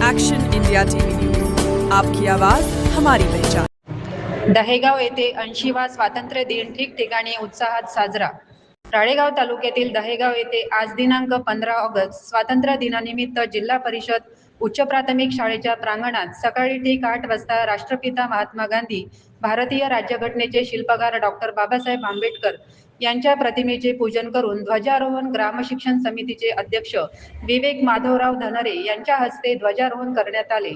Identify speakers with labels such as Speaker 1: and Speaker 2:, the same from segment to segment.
Speaker 1: Action India TV news, आपकी आवाज हमारी पहचान।
Speaker 2: दहेगाव येथे 80वा स्वातंत्र्य दिन ठिकठिकाणी उत्साहात साजरा। राळेगाव तालुक्यातील दहेगाव येथे आज दिनांक 15 ऑगस्ट स्वातंत्र्य दिनानिमित्त जिल्हा परिषद उच्च प्राथमिक शाळेच्या प्रांगणात सकाळी ठीक 8 वाजता राष्ट्रपिता महात्मा गांधी, भारतीय राज्यघटनेचे शिल्पकार डॉक्टर बाबासाहेब आंबेडकर यांच्या प्रतिमेचे पूजन करून ध्वजारोहण ग्रामशिक्षण समितीचे अध्यक्ष विवेक माधवराव धनरे यांच्या हस्ते ध्वजारोहण करण्यात आले।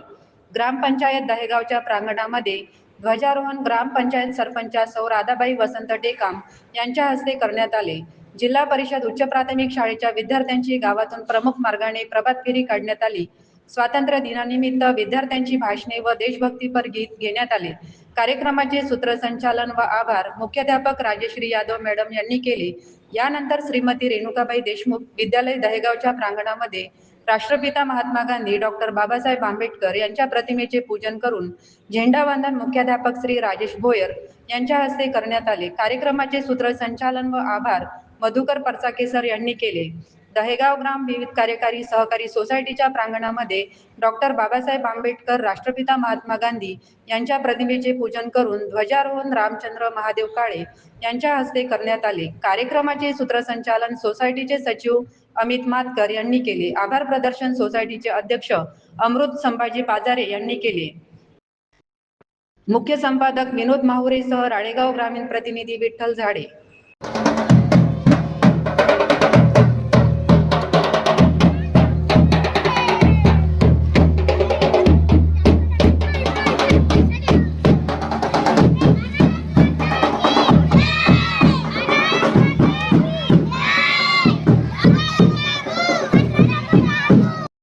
Speaker 2: ग्रामपंचायत दहेगावच्या प्रांगणामध्ये ध्वजारोहण ग्रामपंचायत सरपंच सौ राधाबाई वसंत टेकाम यांच्या हस्ते करण्यात आले। जिल्हा परिषद उच्च प्राथमिक शाळेच्या विद्यार्थ्यांची गावातून प्रमुख मार्गाने प्रभात फेरी काढण्यात आली। स्वातंत्र्य दिनानिमित्त विद्यार्थ्यांची भाषणे व देशभक्तीपर गीत घेण्यात आले। कार्यक्रमाचे सूत्रसंचालन व आभार मुख्याध्यापक राजेश्री यादव मॅडम यांनी केले। यानंतर श्रीमती रेणुकाबाई देशमुख विद्यालय दहेगावच्या प्रांगणामध्ये राष्ट्रपिता महात्मा गांधी डॉक्टर बाबासाहेब आंबेडकर यांच्या प्रतिमेचे पूजन करून झेंडावंदन मुख्याध्यापक श्री राजेश भोयर यांच्या हस्ते करण्यात आले। कार्यक्रमाचे सूत्रसंचालन व आभार मधुकर परचाके सर यांनी केले। दहेगाव ग्राम विविध कार्यकारी सहकारी सोसायटीच्या प्रांगणामध्ये डॉक्टर बाबासाहेब आंबेडकर राष्ट्रपिता महात्मा गांधी यांच्या प्रतिमेचे पूजन करून ध्वजारोहण रामचंद्र महादेव काळे यांच्या हस्ते करण्यात आले। कार्यक्रमाचे सूत्रसंचालन सोसायटीचे सचिव अमित मातकर यांनी केले। आभार प्रदर्शन सोसायटीचे अध्यक्ष अमृत संभाजी पाजारे यांनी केले। मुख्य संपादक विनोद माहुरेसह राळेगाव ग्रामीण प्रतिनिधी विठ्ठल झाडे।